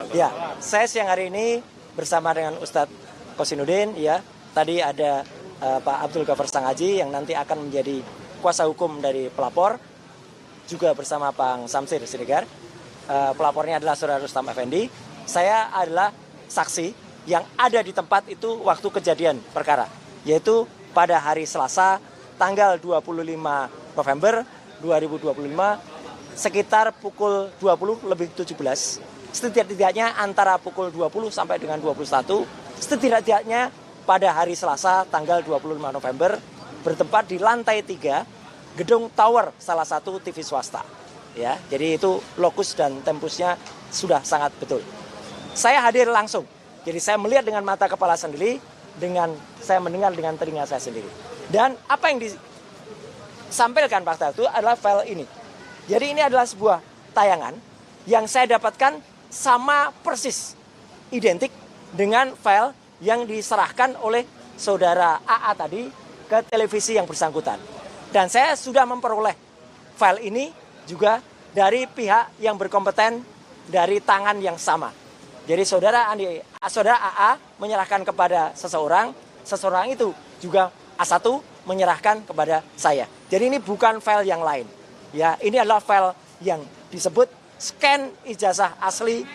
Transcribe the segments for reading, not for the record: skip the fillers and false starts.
Ya, saya siang hari ini bersama dengan Ustadz Kosinudin, ya. Tadi ada Pak Abdul Ghaffar Stangaji yang nanti akan menjadi kuasa hukum dari pelapor, juga bersama Pak Samsir Siregar. Pelapornya adalah Saudara Rustam Effendi. Saya adalah saksi yang ada di tempat itu waktu kejadian perkara, yaitu pada hari Selasa tanggal 25 November 2025 sekitar pukul 20:17, setidak-tidaknya antara pukul 20 sampai dengan 21, setidak-tidaknya pada hari Selasa tanggal 25 November bertempat di lantai 3 gedung tower salah satu TV swasta. Ya, jadi itu lokus dan tempusnya sudah sangat betul. Saya hadir langsung. Jadi saya melihat dengan mata kepala sendiri, saya mendengar dengan telinga saya sendiri. Dan apa yang disampaikan fakta itu adalah file ini. Jadi ini adalah sebuah tayangan yang saya dapatkan sama persis, identik dengan file yang diserahkan oleh saudara AA tadi ke televisi yang bersangkutan. Dan saya sudah memperoleh file ini juga dari pihak yang berkompeten dari tangan yang sama. Jadi saudara AA menyerahkan kepada seseorang itu juga A1 menyerahkan kepada saya. Jadi ini bukan file yang lain. Ya, ini adalah file yang disebut scan ijazah asli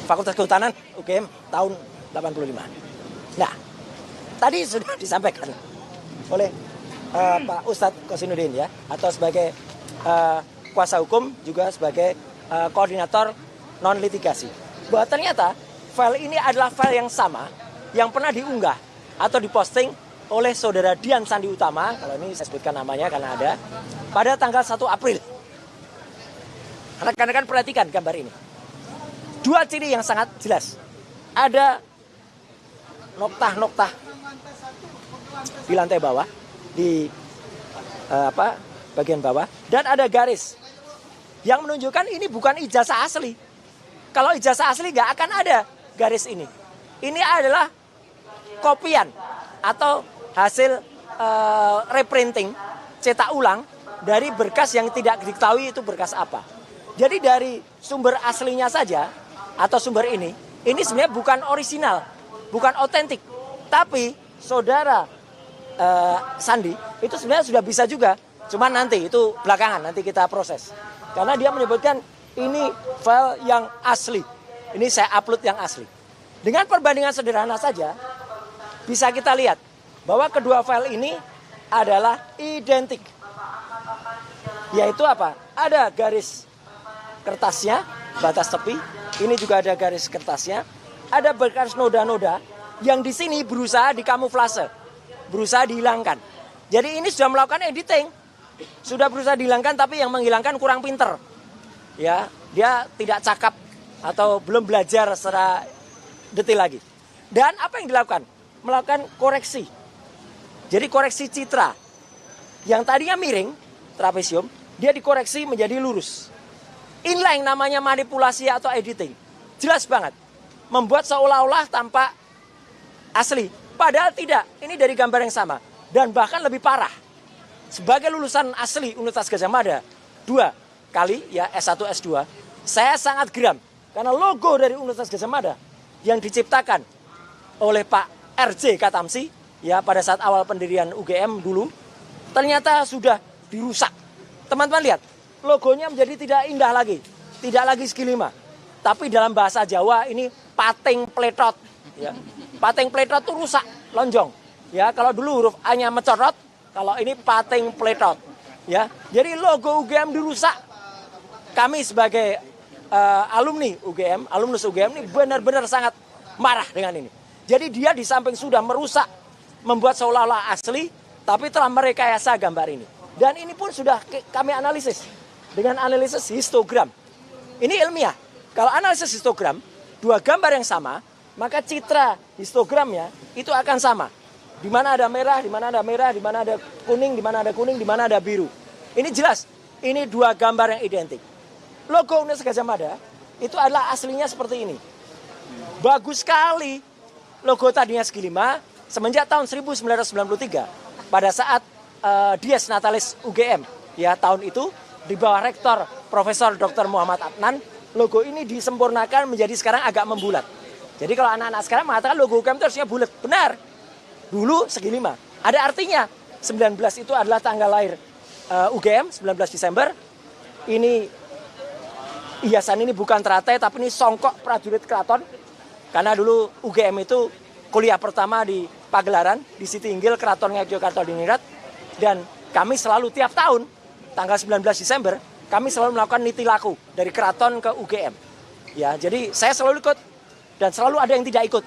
Fakultas Kehutanan UGM tahun 85. Nah, tadi sudah disampaikan oleh Pak Ustadz Kosinudin, ya, atau sebagai kuasa hukum juga sebagai koordinator non litigasi, bahwa ternyata file ini adalah file yang sama yang pernah diunggah atau diposting oleh saudara Dian Sandi Utama, kalau ini saya sebutkan namanya karena ada, pada tanggal 1 April. Rekan-rekan perhatikan gambar ini. Dua ciri yang sangat jelas. Ada noktah-noktah di lantai bawah, di bagian bawah, dan ada garis yang menunjukkan ini bukan ijazah asli. Kalau ijazah asli nggak akan ada garis ini. Ini adalah kopian atau hasil reprinting, cetak ulang dari berkas yang tidak diketahui itu berkas apa. Jadi dari sumber aslinya saja atau sumber ini sebenarnya bukan orisinal, bukan otentik. Tapi saudara Sandi itu sebenarnya sudah bisa juga, cuman nanti itu belakangan, nanti kita proses. Karena dia menyebutkan ini file yang asli, ini saya upload yang asli. Dengan perbandingan sederhana saja bisa kita lihat bahwa kedua file ini adalah identik. Yaitu apa? Ada garis kertasnya, batas tepi. Ini juga ada garis kertasnya. Ada bekas noda-noda yang di sini berusaha dikamuflase, berusaha dihilangkan. Jadi ini sudah melakukan editing. Sudah berusaha dihilangkan, tapi yang menghilangkan kurang pinter. Ya, dia tidak cakap atau belum belajar secara detail lagi. Dan apa yang dilakukan? Melakukan koreksi. Jadi koreksi citra yang tadinya miring, trapesium, dia dikoreksi menjadi lurus. Inilah yang namanya manipulasi atau editing. Jelas banget. Membuat seolah-olah tampak asli. Padahal tidak. Ini dari gambar yang sama. Dan bahkan lebih parah. Sebagai lulusan asli Universitas Gadjah Mada 2 kali, ya, S1, S2, saya sangat geram. Karena logo dari Universitas Gadjah Mada yang diciptakan oleh Pak RJ Katamsi, ya, pada saat awal pendirian UGM dulu, ternyata sudah dirusak. Teman-teman lihat, logonya menjadi tidak indah lagi, tidak lagi segi 5. Tapi dalam bahasa Jawa ini pating pletot, ya. Pating pletot itu rusak, lonjong. Ya, kalau dulu huruf A-nya mencorot, kalau ini pating pletot, ya. Jadi logo UGM dirusak. Kami sebagai alumni UGM, alumnus UGM ini benar-benar sangat marah dengan ini. Jadi dia di samping sudah merusak, membuat seolah-olah asli, tapi telah merekayasa gambar ini. Dan ini pun sudah kami analisis dengan analisis histogram. Ini ilmiah. Kalau analisis histogram, dua gambar yang sama, maka citra histogramnya itu akan sama. Di mana ada merah, di mana ada merah, di mana ada kuning, di mana ada kuning, di mana ada biru. Ini jelas. Ini dua gambar yang identik. Logo Universitas Gadjah Mada itu adalah aslinya seperti ini. Bagus sekali. Logo tadinya segi 5, semenjak tahun 1993 pada saat Dies Natalis UGM, ya, tahun itu di bawah rektor Profesor Dr. Muhammad Adnan, logo ini disempurnakan menjadi sekarang agak membulat. Jadi kalau anak-anak sekarang mengatakan logo UGM itu harusnya bulat. Benar. Dulu segi 5. Ada artinya. 19 itu adalah tanggal lahir UGM, 19 Desember. Ini hiasan ini bukan teratai, tapi ini songkok prajurit keraton. Karena dulu UGM itu kuliah pertama di Pagelaran, di Siti Inggil, Keraton Ngayogyakarta Diningrat. Dan kami selalu tiap tahun, tanggal 19 Desember, kami selalu melakukan niti laku dari keraton ke UGM. Ya, jadi saya selalu ikut dan selalu ada yang tidak ikut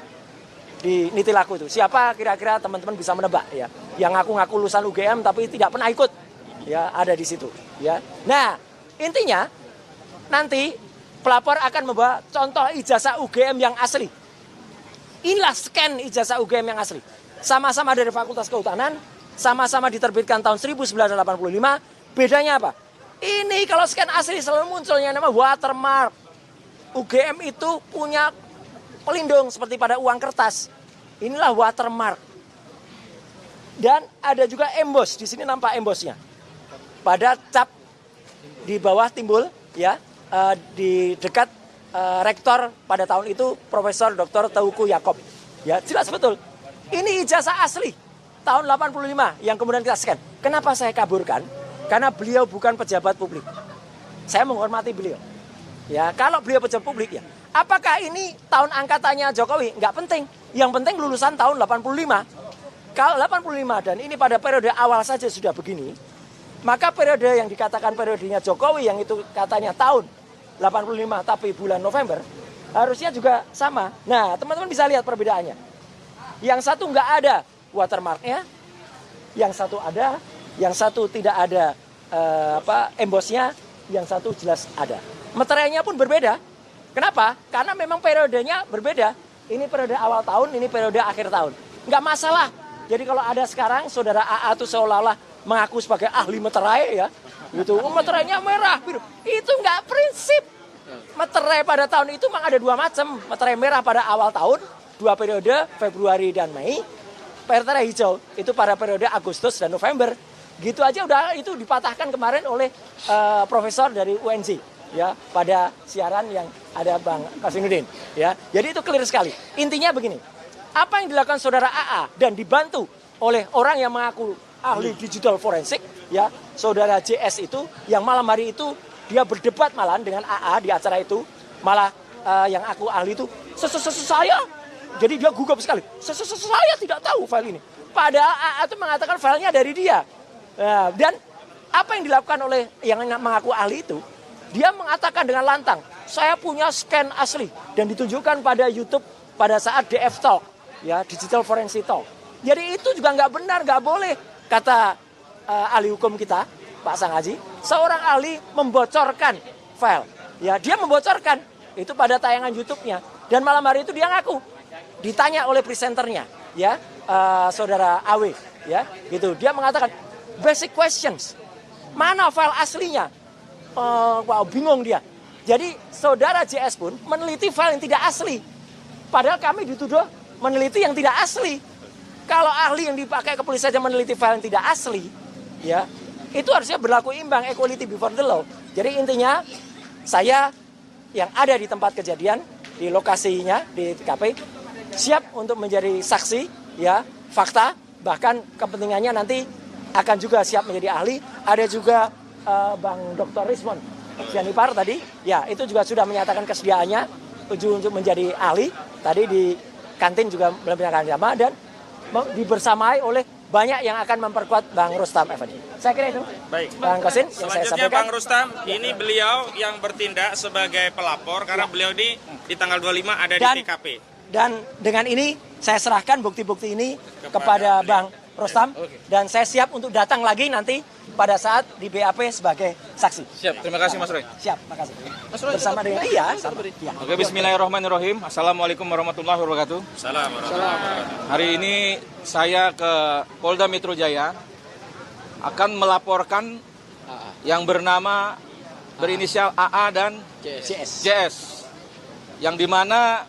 di niti laku itu. Siapa kira-kira teman-teman bisa menebak ya? Yang ngaku-ngaku lulusan UGM tapi tidak pernah ikut. Ya, ada di situ, ya. Nah, intinya nanti pelapor akan membawa contoh ijazah UGM yang asli. Inilah scan ijazah UGM yang asli. Sama-sama dari Fakultas Kehutanan, sama-sama diterbitkan tahun 1985. Bedanya apa? Ini kalau scan asli selalu munculnya nama watermark. UGM itu punya pelindung seperti pada uang kertas. Inilah watermark. Dan ada juga emboss. Di sini nampak embossnya. Pada cap di bawah timbul ya di dekat rektor pada tahun itu Profesor Dr. Teuku Yakob. Ya, jelas betul. Ini ijazah asli tahun 85 yang kemudian kita scan. Kenapa saya kaburkan? Karena beliau bukan pejabat publik. Saya menghormati beliau. Ya, kalau beliau pejabat publik ya. Apakah ini tahun angkatannya Jokowi? Nggak penting. Yang penting lulusan tahun 85. Kalau 85 dan ini pada periode awal saja sudah begini, maka periode yang dikatakan periodenya Jokowi yang itu katanya tahun 85 tapi bulan November, harusnya juga sama. Nah, teman-teman bisa lihat perbedaannya. Yang satu nggak ada watermarknya, yang satu ada, yang satu tidak ada embossnya, yang satu jelas ada. Meterainya pun berbeda. Kenapa? Karena memang periodenya berbeda. Ini periode awal tahun, ini periode akhir tahun. Nggak masalah. Jadi kalau ada sekarang saudara AA itu seolah-olah mengaku sebagai ahli meterai ya, gitu. Meterainya merah, biru. Itu nggak prinsip. Meterai pada tahun itu memang ada dua macam. Meterai merah pada awal tahun, 2 periode, Februari dan Mei. Meterai hijau itu pada periode Agustus dan November. Gitu aja udah itu dipatahkan kemarin oleh profesor dari UNJ ya pada siaran yang ada Bang Kasinuddin ya. Jadi itu clear sekali. Intinya begini. Apa yang dilakukan saudara AA dan dibantu oleh orang yang mengaku ahli digital forensik ya, saudara JS itu yang malam hari itu dia berdebat malah dengan AA di acara itu, malah yang aku ahli itu saya. Jadi dia gugup sekali. Saya tidak tahu file ini. Padahal AA itu mengatakan filenya dari dia. Nah, dan apa yang dilakukan oleh yang mengaku ahli itu, dia mengatakan dengan lantang, saya punya scan asli dan ditunjukkan pada YouTube pada saat DF Talk, ya Digital Forensic Talk. Jadi itu juga nggak benar, nggak boleh kata ahli hukum kita, Pak Sang Haji, seorang ahli membocorkan file. Ya dia membocorkan itu pada tayangan YouTube-nya dan malam hari itu dia ngaku, ditanya oleh presenternya, ya saudara AW, ya gitu, dia mengatakan basic questions, mana file aslinya? Wow, bingung dia. Jadi saudara JS pun meneliti file yang tidak asli. Padahal kami dituduh meneliti yang tidak asli. Kalau ahli yang dipakai kepolisian saja meneliti file yang tidak asli, ya itu harusnya berlaku imbang, equality before the law. Jadi intinya saya yang ada di tempat kejadian, di lokasinya, di TKP, siap untuk menjadi saksi, ya fakta, bahkan kepentingannya nanti akan juga siap menjadi ahli. Ada juga Bang Dr. Rismon Sianipar tadi, ya itu juga sudah menyatakan kesediaannya untuk menjadi ahli. Tadi di kantin juga menyatakan sama dan dibersamai oleh banyak yang akan memperkuat Bang Rustam Effendi. Saya kira itu. Baik. Bang Kosin, selanjutnya Bang Rustam, ini beliau yang bertindak sebagai pelapor karena beliau ini di tanggal 25 ada di TKP. Dan dengan ini saya serahkan bukti-bukti ini kepada Bang Rustam dan saya siap untuk datang lagi nanti pada saat di BAP sebagai saksi. Siap, terima kasih Mas Roy. Siap, makasih. Mas Roy, bersama dengan iya. Oke, bismillahirrahmanirrahim. Assalamualaikum warahmatullahi wabarakatuh. Assalamualaikum. Hari ini saya ke Polda Metro Jaya akan melaporkan yang bernama berinisial AA dan JS. Yang dimana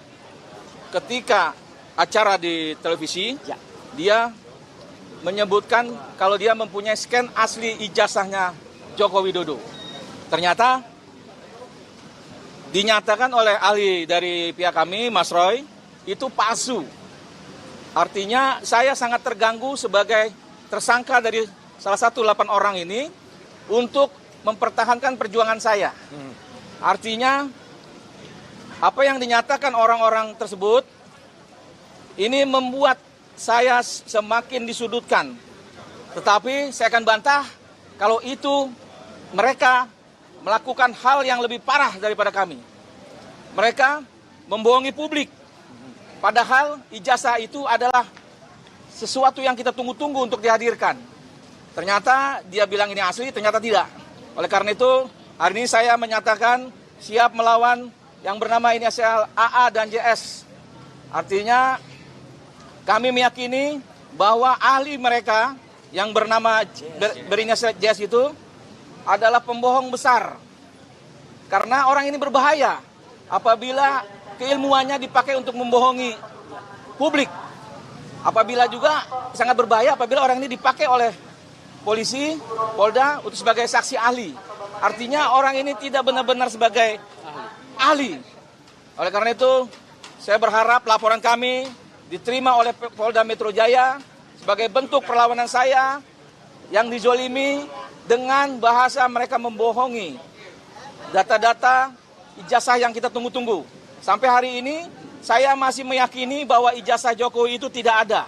ketika acara di televisi, dia menyebutkan kalau dia mempunyai scan asli ijazahnya Joko Widodo. Ternyata dinyatakan oleh ahli dari pihak kami, Mas Roy, itu palsu. Artinya saya sangat terganggu sebagai tersangka dari salah satu 8 orang ini untuk mempertahankan perjuangan saya. Artinya apa yang dinyatakan orang-orang tersebut ini membuat saya semakin disudutkan. Tetapi saya akan bantah kalau itu mereka melakukan hal yang lebih parah daripada kami. Mereka membohongi publik. Padahal ijazah itu adalah sesuatu yang kita tunggu-tunggu untuk dihadirkan. Ternyata dia bilang ini asli, ternyata tidak. Oleh karena itu, hari ini saya menyatakan siap melawan yang bernama inisial AA dan JS. Artinya kami meyakini bahwa ahli mereka yang bernama berinisial JS itu adalah pembohong besar. Karena orang ini berbahaya apabila keilmuannya dipakai untuk membohongi publik. Apabila juga sangat berbahaya apabila orang ini dipakai oleh polisi, Polda untuk sebagai saksi ahli. Artinya orang ini tidak benar-benar sebagai ahli. Oleh karena itu, saya berharap laporan kami diterima oleh Polda Metro Jaya sebagai bentuk perlawanan saya yang dizolimi dengan bahasa mereka membohongi data-data ijazah yang kita tunggu-tunggu. Sampai hari ini saya masih meyakini bahwa ijazah Jokowi itu tidak ada.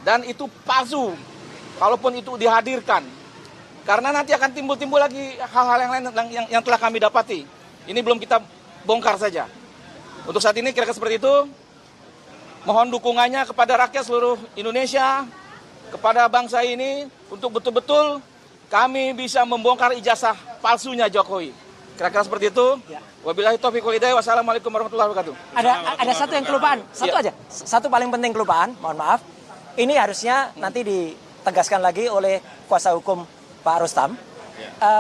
Dan itu palsu, kalaupun itu dihadirkan. Karena nanti akan timbul-timbul lagi hal-hal yang lain yang telah kami dapati. Ini belum kita bongkar saja. Untuk saat ini kira-kira seperti itu. Mohon dukungannya kepada rakyat seluruh Indonesia, kepada bangsa ini, untuk betul-betul kami bisa membongkar ijazah palsunya Jokowi. Kira-kira seperti itu. Ya. Wabillahi taufiq wal hidayah. Wassalamualaikum warahmatullahi wabarakatuh. Ada satu yang kelupaan, satu aja. Satu paling penting kelupaan, mohon maaf. Ini harusnya nanti ditegaskan lagi oleh kuasa hukum Pak Rustam.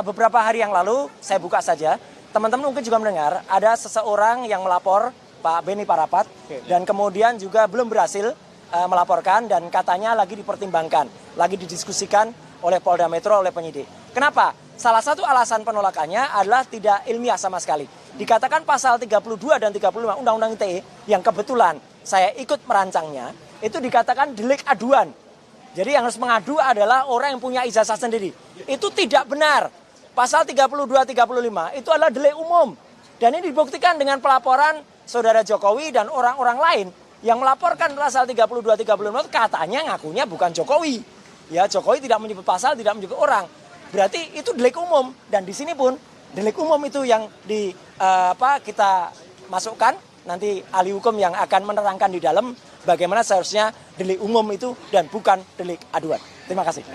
Beberapa hari yang lalu, saya buka saja, teman-teman mungkin juga mendengar, ada seseorang yang melapor Pak Beni Parapat, dan kemudian juga belum berhasil melaporkan, dan katanya lagi dipertimbangkan, lagi didiskusikan oleh Polda Metro, oleh penyidik. Kenapa? Salah satu alasan penolakannya adalah tidak ilmiah sama sekali. Dikatakan pasal 32 dan 35 Undang-Undang ITE yang kebetulan saya ikut merancangnya, itu dikatakan delik aduan. Jadi yang harus mengadu adalah orang yang punya ijazah sendiri. Itu tidak benar. Pasal 32-35 itu adalah delik umum. Dan ini dibuktikan dengan pelaporan saudara Jokowi dan orang-orang lain yang melaporkan pasal 32-35 itu katanya ngakunya bukan Jokowi. Ya, Jokowi tidak menyebut pasal, tidak menyebut orang. Berarti itu delik umum, dan di sini pun delik umum itu yang kita masukkan, nanti ahli hukum yang akan menerangkan di dalam bagaimana seharusnya delik umum itu dan bukan delik aduan. Terima kasih.